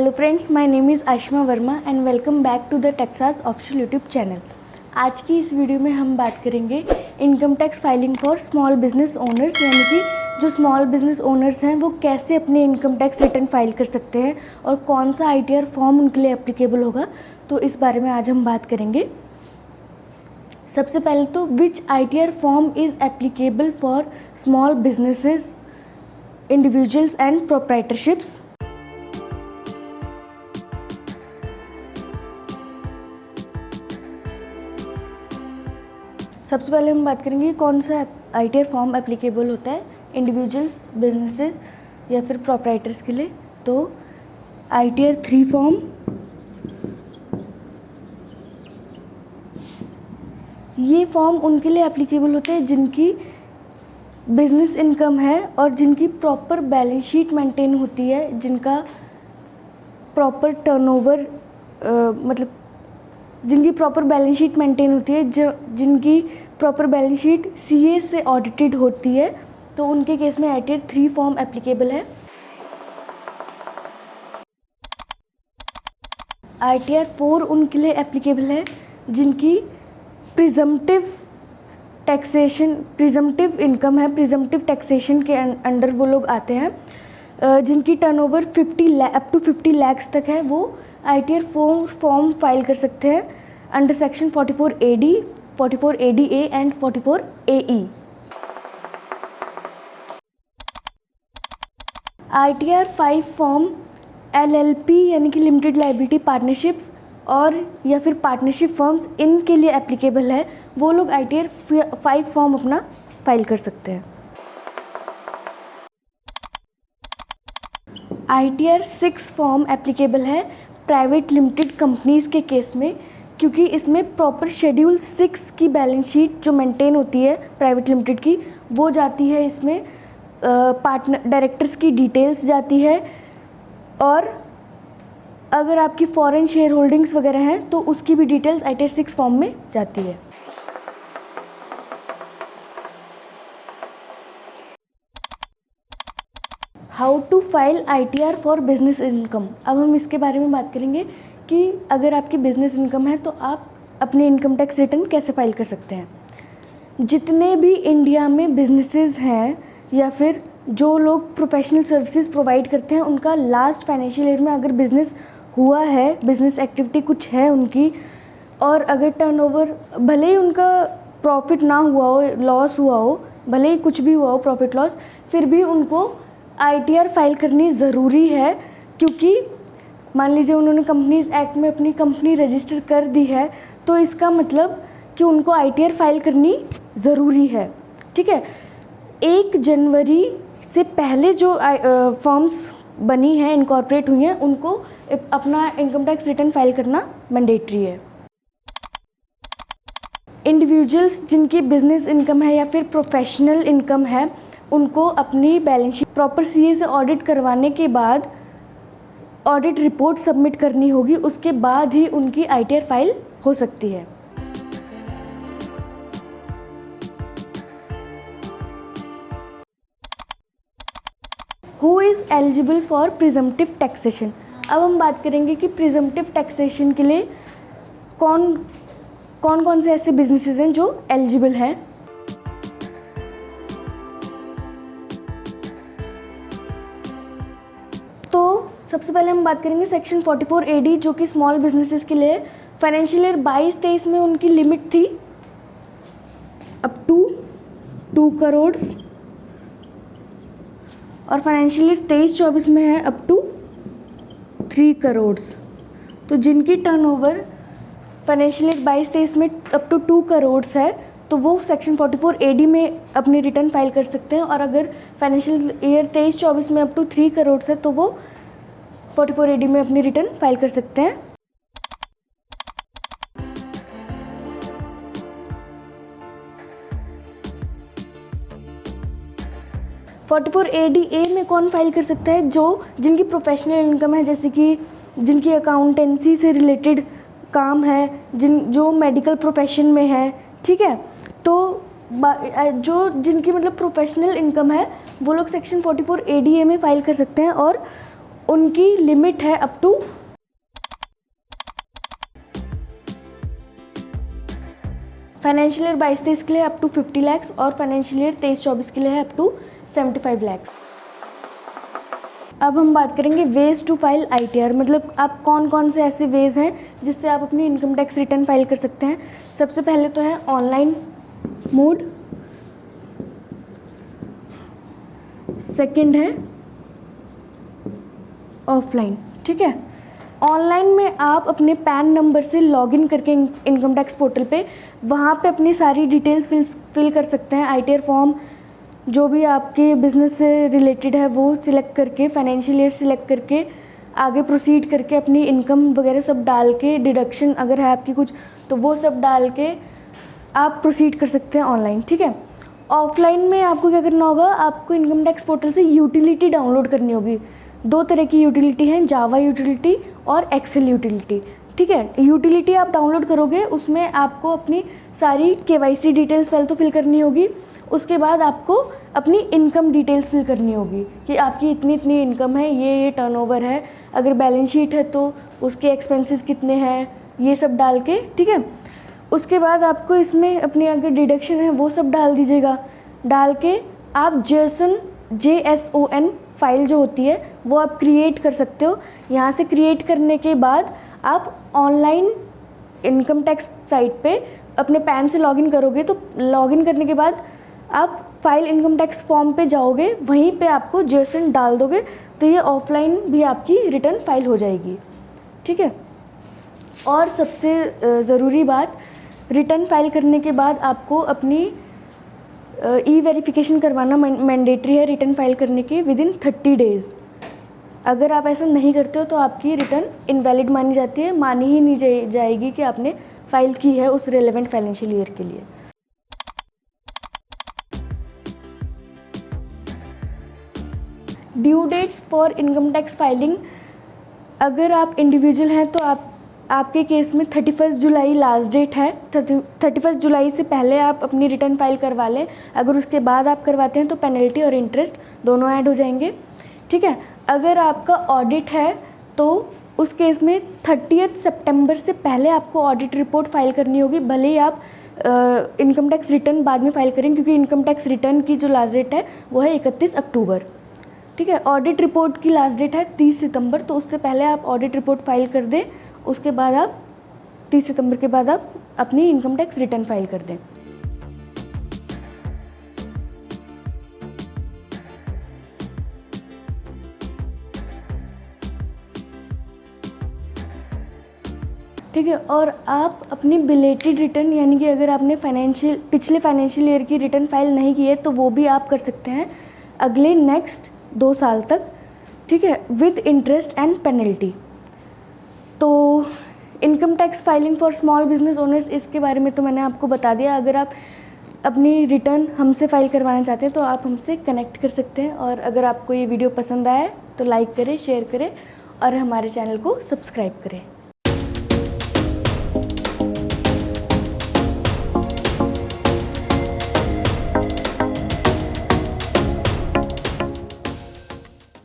Hello friends, my name is Ashima Verma and welcome back to the Texas official YouTube channel. आज की इस video में हम बात करेंगे income tax filing for small business owners, यानी कि जो स्मॉल बिजनेस ओनर्स हैं वो कैसे अपने इनकम टैक्स रिटर्न फाइल कर सकते हैं और कौन सा ITR फॉर्म उनके लिए एप्लीकेबल होगा। तो इस बारे में आज हम बात करेंगे। सबसे पहले तो which ITR form is applicable for small businesses, individuals and proprietorships. सबसे पहले हम बात करेंगे कौन सा ITR फॉर्म एप्लीकेबल होता है इंडिविजुअल्स, बिजनेसेस या फिर प्रोप्राइटर्स के लिए। तो ITR 3 फॉर्म, ये फॉर्म उनके लिए एप्लीकेबल होते हैं जिनकी बिजनेस इनकम है और जिनकी प्रॉपर बैलेंस शीट मेंटेन होती है, जिनका प्रॉपर टर्नओवर मतलब जिनकी प्रॉपर बैलेंस शीट मेंटेन होती है, जिनकी प्रॉपर बैलेंस शीट CA से ऑडिटेड होती है, तो उनके केस में ITR 3 फॉर्म एप्लीकेबल है। ITR 4 उनके लिए एप्लीकेबल है जिनकी प्रिजम्पटिव इनकम है, प्रिजम्पटिव टैक्सेशन के अंडर वो लोग आते हैं, जिनकी टर्नओवर 50 लाख तक है, वो ITR 4 फॉर्म फाइल कर सकते हैं under section 44AD, 44ADA and 44AE। ITR 5 form LLP यानी कि लिमिटेड लाइबिलिटी पार्टनरशिप्स और या फिर पार्टनरशिप फर्म्स, इनके लिए एप्लीकेबल है। वो लोग ITR 5 फॉर्म अपना फाइल कर सकते हैं। ITR 6 फॉर्म एप्लीकेबल है प्राइवेट लिमिटेड कंपनीज़ के केस में, क्योंकि इसमें प्रॉपर शेड्यूल 6 की बैलेंस शीट जो मेंटेन होती है प्राइवेट लिमिटेड की, वो जाती है इसमें, पार्टनर डायरेक्टर्स की डिटेल्स जाती है, और अगर आपकी फॉरेन शेयर होल्डिंग्स वगैरह हैं तो उसकी भी डिटेल्स ITR 6 फॉर्म में जाती है। How to file ITR for business income. अब हम इसके बारे में बात करेंगे कि अगर आपकी बिजनेस इनकम है तो आप अपने इनकम टैक्स रिटर्न कैसे फाइल कर सकते हैं। जितने भी इंडिया में बिजनेसेस हैं या फिर जो लोग प्रोफेशनल सर्विसेज प्रोवाइड करते हैं, उनका लास्ट फाइनेंशियल ईयर में अगर बिज़नेस हुआ है, बिज़नेस एक्टिविटी कुछ है उनकी, और अगर टर्नओवर भले ही उनका प्रॉफिट ना हुआ हो, लॉस हुआ हो, भले ही कुछ भी हुआ हो प्रॉफिट लॉस, फिर भी उनको ITR फाइल करनी ज़रूरी है। क्योंकि मान लीजिए उन्होंने कंपनीज एक्ट में अपनी कंपनी रजिस्टर कर दी है, तो इसका मतलब कि उनको ITR फाइल करनी ज़रूरी है। ठीक है, 1 जनवरी से पहले जो फॉर्म्स बनी हैं, इनकॉर्पोरेट हुई हैं, उनको अपना इनकम टैक्स रिटर्न फाइल करना मैंडेटरी है। इंडिविजुअल्स जिनकी बिजनेस इनकम है या फिर प्रोफेशनल इनकम है, उनको अपनी बैलेंस शीट प्रॉपर CA से ऑडिट करवाने के बाद ऑडिट रिपोर्ट सबमिट करनी होगी, उसके बाद ही उनकी ITR फाइल हो सकती है। Who is eligible for presumptive taxation. अब हम बात करेंगे कि प्रिजम्पटिव टैक्सेशन के लिए कौन से ऐसे बिजनेसेस हैं जो एलिजिबल हैं। तो सबसे पहले हम बात करेंगे सेक्शन 44AD, जो कि स्मॉल बिजनेसेस के लिए फाइनेंशियल ईयर 22-23 में उनकी लिमिट थी अप टू 2 करोड़ और फाइनेंशियल ईयर 23-24 में है अप टू 3 करोड़। तो जिनकी टर्नओवर फाइनेंशियल ईयर 22-23 में अप टू 2 करोड़ है, तो वो सेक्शन 44AD में अपनी रिटर्न फाइल कर सकते हैं, और अगर फाइनेंशियल ईयर 23-24 में अप टू 3 करोड़ है तो वो 44AD में अपनी रिटर्न फाइल कर सकते हैं। (44ADA) में कौन फाइल कर सकता है? जिनकी प्रोफेशनल इनकम है, जैसे कि जिनकी अकाउंटेंसी से रिलेटेड काम है, जो मेडिकल प्रोफेशन में है। ठीक है, तो जिनकी मतलब प्रोफेशनल इनकम है, वो लोग सेक्शन 44ADA में फाइल कर सकते हैं, और उनकी लिमिट है अप टू फाइनेंशियल ईयर 22-23 के लिए अप टू 50 लाख और फाइनेंशियल ईयर 23-24 के लिए है अप टू 75 लाख। अब हम बात करेंगे वेज टू फाइल ITR, मतलब आप कौन कौन से ऐसे वेज हैं जिससे आप अपनी इनकम टैक्स रिटर्न फाइल कर सकते हैं। सबसे पहले तो है ऑनलाइन मोड, सेकंड है ऑफलाइन। ठीक है, ऑनलाइन में आप अपने पैन नंबर से लॉगिन करके इनकम टैक्स पोर्टल पे वहाँ पे अपनी सारी डिटेल्स फिल कर सकते हैं। ITR फॉर्म जो भी आपके बिज़नेस से रिलेटेड है वो सिलेक्ट करके, फाइनेंशियल ईयर सिलेक्ट करके आगे प्रोसीड करके अपनी इनकम वगैरह सब डाल के, डिडक्शन अगर है आपकी कुछ तो वो सब डाल के आप प्रोसीड कर सकते हैं ऑनलाइन। ठीक है, ऑफलाइन में आपको क्या करना होगा, आपको इनकम टैक्स पोर्टल से यूटिलिटी डाउनलोड करनी होगी। 2 तरह की यूटिलिटी हैं, जावा यूटिलिटी और एक्सेल यूटिलिटी। ठीक है, यूटिलिटी आप डाउनलोड करोगे उसमें आपको अपनी सारी KYC डिटेल्स पहले तो फिल करनी होगी, उसके बाद आपको अपनी इनकम डिटेल्स फिल करनी होगी कि आपकी इतनी इतनी इनकम है, ये टर्नओवर है, अगर बैलेंस शीट है तो उसके एक्सपेंसेस कितने हैं, ये सब डाल के। ठीक है, उसके बाद आपको इसमें अपनी अगर डिडक्शन है वो सब डाल दीजिएगा। डाल के आप JSON फाइल जो होती है वो आप क्रिएट कर सकते हो। यहाँ से क्रिएट करने के बाद आप ऑनलाइन इनकम टैक्स साइट पे अपने पैन से लॉगिन करोगे, तो लॉगिन करने के बाद आप फाइल इनकम टैक्स फॉर्म पे जाओगे, वहीं पे आपको JSON डाल दोगे तो ये ऑफलाइन भी आपकी रिटर्न फाइल हो जाएगी। ठीक है, और सबसे ज़रूरी बात, रिटर्न फाइल करने के बाद आपको अपनी ई-वेरिफिकेशन करवाना मैंडेटरी है रिटर्न फाइल करने के विदिन 30 डेज़। अगर आप ऐसा नहीं करते हो तो आपकी रिटर्न इनवैलिड मानी जाती है, मानी ही नहीं जाएगी कि आपने फाइल की है उस रेलेवेंट फाइनेंशियल ईयर के लिए। Due dates for income tax filing, अगर आप इंडिविजुअल हैं तो आपके केस में 31 जुलाई लास्ट डेट है। 31 जुलाई से पहले आप अपनी रिटर्न फाइल करवा लें। अगर उसके बाद आप करवाते हैं तो पेनल्टी और इंटरेस्ट दोनों ऐड हो जाएंगे। ठीक है, अगर आपका ऑडिट है तो उस केस में 30 सितंबर से पहले आपको ऑडिट रिपोर्ट फाइल करनी होगी, भले ही आप इनकम टैक्स रिटर्न बाद में फाइल करें, क्योंकि इनकम टैक्स रिटर्न की जो लास्ट डेट है वो है 31 अक्टूबर। ठीक है, ऑडिट रिपोर्ट की लास्ट डेट है 30 सितंबर, तो उससे पहले आप ऑडिट रिपोर्ट फाइल कर दें। उसके बाद आप 30 सितंबर के बाद आप अपनी इनकम टैक्स रिटर्न फाइल कर दें। ठीक है, और आप अपनी बिलेटेड रिटर्न, यानी कि अगर आपने पिछले फाइनेंशियल ईयर की रिटर्न फाइल नहीं की है तो वो भी आप कर सकते हैं अगले नेक्स्ट 2 साल तक। ठीक है, विद इंटरेस्ट एंड पेनल्टी। तो income tax filing for small business owners, इसके बारे में तो मैंने आपको बता दिया। अगर आप अपनी रिटर्न हमसे फाइल करवाना चाहते हैं तो आप हमसे कनेक्ट कर सकते हैं। और अगर आपको ये वीडियो पसंद आया तो लाइक करें, शेयर करें और हमारे चैनल को सब्सक्राइब करें।